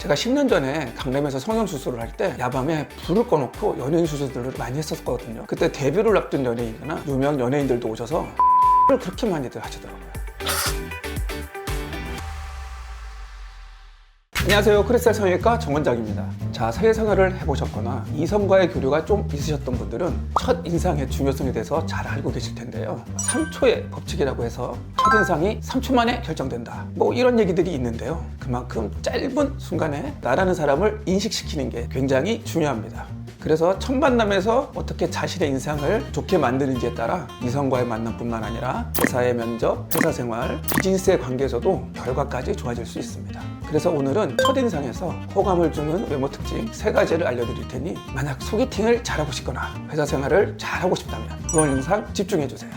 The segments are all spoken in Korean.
제가 10년 전에 강남에서 성형수술을 할 때 야밤에 불을 꺼놓고 연예인 수술들을 많이 했었거든요. 그때 데뷔를 앞둔 연예인이나 유명 연예인들도 오셔서 를 그렇게 많이들 하시더라고요. 안녕하세요. 크리스탈 성형외과 정원장입니다. 자, 사회생활을 해보셨거나 이성과의 교류가 좀 있으셨던 분들은 첫인상의 중요성에 대해서 잘 알고 계실 텐데요. 3초의 법칙이라고 해서 첫인상이 3초 만에 결정된다, 뭐 이런 얘기들이 있는데요. 그만큼 짧은 순간에 나라는 사람을 인식시키는 게 굉장히 중요합니다. 그래서 첫 만남에서 어떻게 자신의 인상을 좋게 만드는지에 따라 이성과의 만남뿐만 아니라 회사의 면접, 회사 생활, 비즈니스의 관계에서도 결과까지 좋아질 수 있습니다. 그래서 오늘은 첫인상에서 호감을 주는 외모 특징 3가지를 알려드릴 테니 만약 소개팅을 잘하고 싶거나 회사 생활을 잘하고 싶다면 오늘 영상 집중해주세요.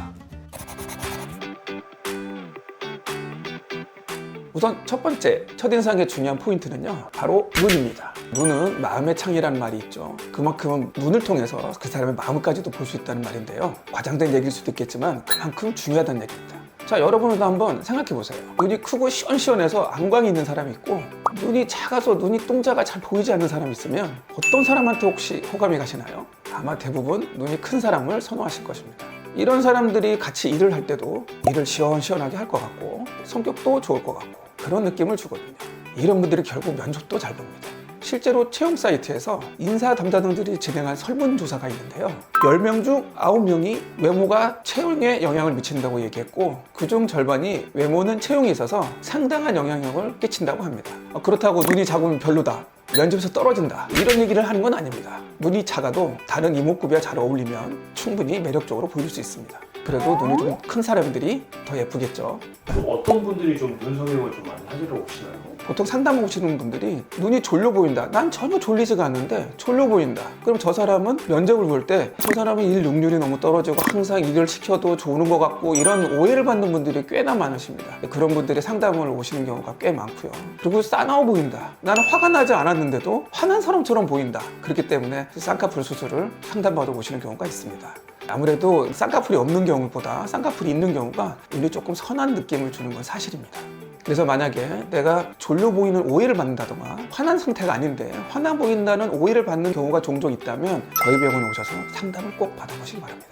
우선 첫 번째 첫인상의 중요한 포인트는요, 바로 눈입니다. 눈은 마음의 창이라는 말이 있죠. 그만큼 눈을 통해서 그 사람의 마음까지도 볼 수 있다는 말인데요. 과장된 얘기일 수도 있겠지만 그만큼 중요하다는 얘기입니다. 자, 여러분도 한번 생각해 보세요. 눈이 크고 시원시원해서 안광이 있는 사람이 있고, 눈이 작아서 눈이 동자가 잘 보이지 않는 사람이 있으면 어떤 사람한테 혹시 호감이 가시나요? 아마 대부분 눈이 큰 사람을 선호하실 것입니다. 이런 사람들이 같이 일을 할 때도 일을 시원시원하게 할 것 같고 성격도 좋을 것 같고 그런 느낌을 주거든요. 이런 분들이 결국 면접도 잘 봅니다. 실제로 채용 사이트에서 인사 담당자들이 진행한 설문조사가 있는데요. 10명 중 9명이 외모가 채용에 영향을 미친다고 얘기했고, 그중 절반이 외모는 채용에 있어서 상당한 영향력을 끼친다고 합니다. 그렇다고 눈이 작으면 별로다, 면접에서 떨어진다, 이런 얘기를 하는 건 아닙니다. 눈이 작아도 다른 이목구비와 잘 어울리면 충분히 매력적으로 보일 수 있습니다. 그래도 눈이 좀 큰 사람들이 더 예쁘겠죠. 어떤 분들이 좀 눈 성형을 좀 많이 하시러 오시나요? 보통 상담 오시는 분들이 눈이 졸려 보인다, 난 전혀 졸리지가 않는데 졸려 보인다, 그럼 저 사람은 면접을 볼 때 저 사람은 일 능률이 너무 떨어지고 항상 일을 시켜도 좋은 것 같고 이런 오해를 받는 분들이 꽤나 많으십니다. 그런 분들이 상담을 오시는 경우가 꽤 많고요. 그리고 싸나워 보인다, 나는 화가 나지 않았는데도 화난 사람처럼 보인다, 그렇기 때문에 쌍꺼풀 수술을 상담받아 오시는 경우가 있습니다. 아무래도 쌍꺼풀이 없는 경우보다 쌍꺼풀이 있는 경우가 눈이 조금 선한 느낌을 주는 건 사실입니다. 그래서 만약에 내가 졸려 보이는 오해를 받는다던가 화난 상태가 아닌데 화나 보인다는 오해를 받는 경우가 종종 있다면 저희 병원에 오셔서 상담을 꼭 받아보시기 바랍니다.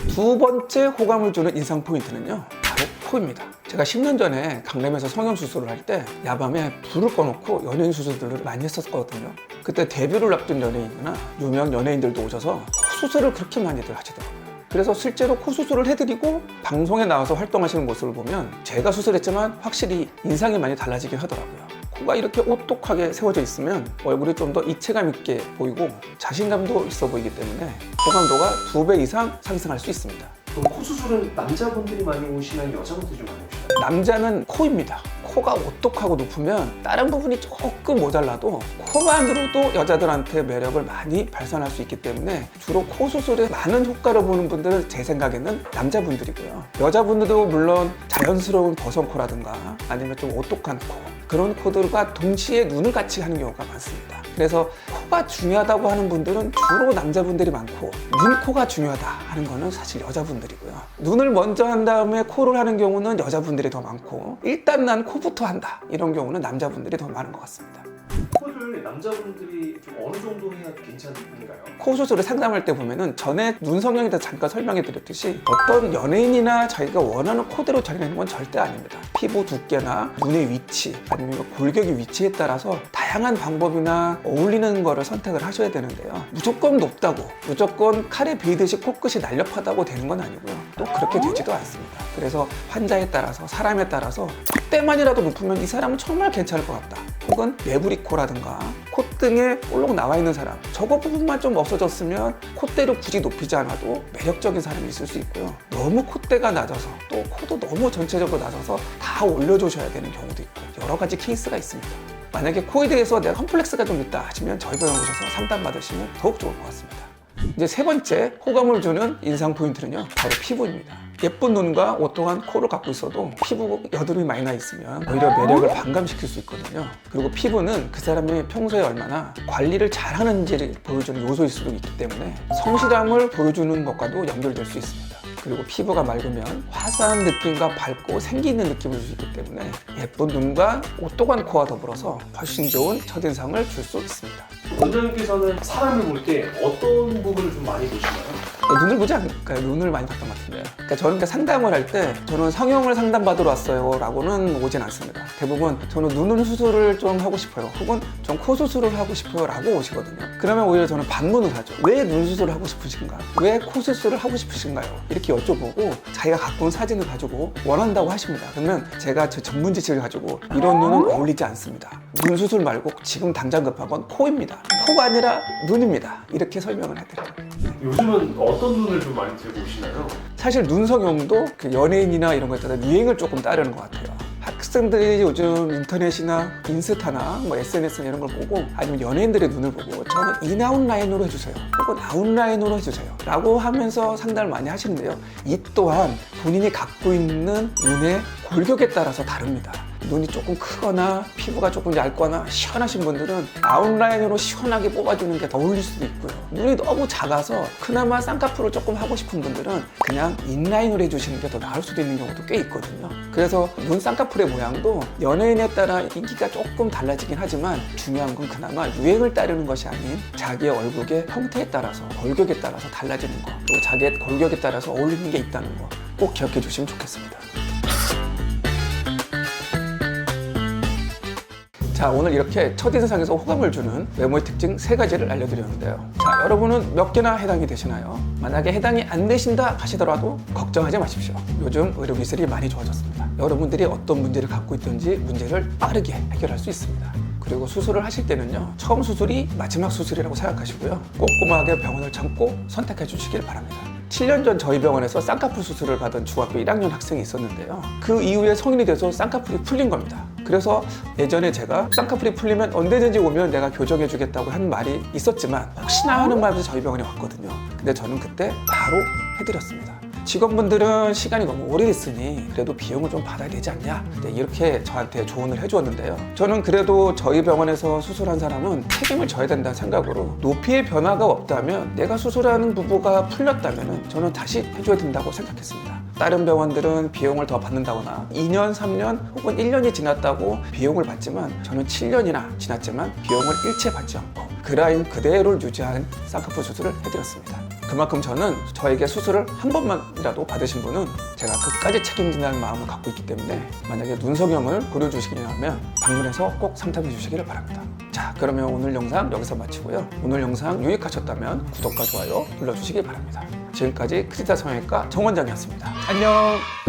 두 번째 호감을 주는 인상 포인트는요, 바로 코입니다. 제가 10년 전에 강남에서 성형수술을 할 때 야밤에 불을 꺼놓고 연예인 수술들을 많이 했었거든요. 그때 데뷔를 앞둔 연예인이나 유명 연예인들도 오셔서 수술을 그렇게 많이들 하시더라고요. 그래서 실제로 코 수술을 해드리고 방송에 나와서 활동하시는 모습을 보면 제가 수술했지만 확실히 인상이 많이 달라지긴 하더라고요. 코가 이렇게 오똑하게 세워져 있으면 얼굴이 좀 더 입체감 있게 보이고 자신감도 있어 보이기 때문에 호감도가 2배 이상 상승할 수 있습니다. 그럼 코 수술은 남자분들이 많이 오시나요? 여자분들이 좀 많이 오시나요? 남자는 코입니다. 코가 오똑하고 높으면 다른 부분이 조금 모자라도 코만으로도 여자들한테 매력을 많이 발산할 수 있기 때문에 주로 코 수술에 많은 효과를 보는 분들은 제 생각에는 남자분들이고요. 여자분들도 물론 자연스러운 버선코라든가 아니면 좀 오똑한 코, 그런 코들과 동시에 눈을 같이 하는 경우가 많습니다. 그래서 코가 중요하다고 하는 분들은 주로 남자분들이 많고, 눈, 코가 중요하다 하는 거는 사실 여자분들이고요. 눈을 먼저 한 다음에 코를 하는 경우는 여자분들이 더 많고, 일단 난 코부터 한다 이런 경우는 남자분들이 더 많은 것 같습니다. 코를 남자분들이 좀 어느 정도 해야 괜찮은가요? 코 수술을 상담할 때 보면은 전에 눈 성형에 대해서 잠깐 설명해 드렸듯이 어떤 연예인이나 자기가 원하는 코대로 자르는 건 절대 아닙니다. 피부 두께나 눈의 위치 아니면 골격의 위치에 따라서 다양한 방법이나 어울리는 거를 선택을 하셔야 되는데요. 무조건 높다고 무조건 칼에 베이듯이 코끝이 날렵하다고 되는 건 아니고요. 또 그렇게 되지도 않습니다. 그래서 환자에 따라서 사람에 따라서 콧대만이라도 높으면 이 사람은 정말 괜찮을 것 같다, 혹은 매부리코라든가 콧등에 볼록 나와 있는 사람, 저거 부분만 좀 없어졌으면 콧대를 굳이 높이지 않아도 매력적인 사람이 있을 수 있고요. 너무 콧대가 낮아서 또 코도 너무 전체적으로 낮아서 다 올려주셔야 되는 경우도 있고 여러 가지 케이스가 있습니다. 만약에 코에 대해서 내가 컴플렉스가 좀 있다 하시면 저희 병원에 오셔서 상담받으시면 더욱 좋을 것 같습니다. 이제 세 번째 호감을 주는 인상 포인트는요, 바로 피부입니다. 예쁜 눈과 오똑한 코를 갖고 있어도 피부 여드름이 많이 나 있으면 오히려 매력을 반감시킬 수 있거든요. 그리고 피부는 그 사람이 평소에 얼마나 관리를 잘하는지를 보여주는 요소일 수도 있기 때문에 성실함을 보여주는 것과도 연결될 수 있습니다. 그리고 피부가 맑으면 화사한 느낌과 밝고 생기 있는 느낌을 줄 수 있기 때문에 예쁜 눈과 오똑한 코와 더불어서 훨씬 좋은 첫인상을 줄 수 있습니다. 원장님께서는 사람을 볼 때 어떤 부분을 좀 많이 보시나요? 눈을 보지 않을까요? 눈을 많이 봤던 것 같은데요. 그러니까 저는 상담을 할 때 저는 성형을 상담받으러 왔어요 라고는 오진 않습니다. 대부분 저는 눈 수술을 좀 하고 싶어요, 혹은 좀 코 수술을 하고 싶어요 라고 오시거든요. 그러면 오히려 저는 반문을 하죠. 왜 눈 수술을 하고 싶으신가? 왜 코 수술을 하고 싶으신가요? 이렇게 여쭤보고 자기가 갖고 온 사진을 가지고 원한다고 하십니다. 그러면 제가 제 전문 지식을 가지고 이런 눈은 어울리지 않습니다. 눈 수술 말고 지금 당장 급한 건 코입니다. 코가 아니라 눈입니다. 이렇게 설명을 해드려요. 요즘은 어떤 눈을 좀 많이 들고 오시나요? 사실 눈 성형도 그 연예인이나 이런 거에 따라 유행을 조금 따르는 것 같아요. 학생들이 요즘 인터넷이나 인스타나 뭐 SNS 이런 걸 보고, 아니면 연예인들의 눈을 보고 저는 인아웃 라인으로 해주세요, 혹은 아웃라인으로 해주세요 라고 하면서 상담을 많이 하시는데요. 이 또한 본인이 갖고 있는 눈의 골격에 따라서 다릅니다. 눈이 조금 크거나 피부가 조금 얇거나 시원하신 분들은 아웃라인으로 시원하게 뽑아주는 게 더 어울릴 수도 있고요. 눈이 너무 작아서 그나마 쌍꺼풀을 조금 하고 싶은 분들은 그냥 인라인으로 해주시는 게 더 나을 수도 있는 경우도 꽤 있거든요. 그래서 눈 쌍꺼풀의 모양도 연예인에 따라 인기가 조금 달라지긴 하지만 중요한 건 그나마 유행을 따르는 것이 아닌 자기의 얼굴의 형태에 따라서, 골격에 따라서 달라지는 거, 그리고 자기의 골격에 따라서 어울리는 게 있다는 거 꼭 기억해 주시면 좋겠습니다. 자, 오늘 이렇게 첫인상에서 호감을 주는 외모의 특징 3가지를 알려드렸는데요. 자, 여러분은 몇 개나 해당이 되시나요? 만약에 해당이 안 되신다 하시더라도 걱정하지 마십시오. 요즘 의료기술이 많이 좋아졌습니다. 여러분들이 어떤 문제를 갖고 있든지 문제를 빠르게 해결할 수 있습니다. 그리고 수술을 하실 때는요, 처음 수술이 마지막 수술이라고 생각하시고요, 꼼꼼하게 병원을 참고 선택해 주시길 바랍니다. 7년 전 저희 병원에서 쌍꺼풀 수술을 받은 중학교 1학년 학생이 있었는데요. 그 이후에 성인이 돼서 쌍꺼풀이 풀린 겁니다. 그래서 예전에 제가 쌍꺼풀이 풀리면 언제든지 오면 내가 교정해 주겠다고 한 말이 있었지만, 혹시나 하는 마음에서 저희 병원에 왔거든요. 근데 저는 그때 바로 해드렸습니다. 직원분들은 시간이 너무 오래됐으니 그래도 비용을 좀 받아야 되지 않냐, 이렇게 저한테 조언을 해주었는데요. 저는 그래도 저희 병원에서 수술한 사람은 책임을 져야 된다는 생각으로, 높이의 변화가 없다면, 내가 수술하는 부부가 풀렸다면 저는 다시 해줘야 된다고 생각했습니다. 다른 병원들은 비용을 더 받는다거나 2년, 3년 혹은 1년이 지났다고 비용을 받지만, 저는 7년이나 지났지만 비용을 일체 받지 않고 그 라인 그대로를 유지한 쌍꺼풀 수술을 해드렸습니다. 그만큼 저는 저에게 수술을 한 번만이라도 받으신 분은 제가 끝까지 책임진다는 마음을 갖고 있기 때문에, 만약에 눈 성형을 고려 주시려면 방문해서 꼭 상담해 주시기를 바랍니다. 자, 그러면 오늘 영상 여기서 마치고요. 오늘 영상 유익하셨다면 구독과 좋아요 눌러주시기 바랍니다. 지금까지 크리스타 성형외과 정원장이었습니다. 안녕.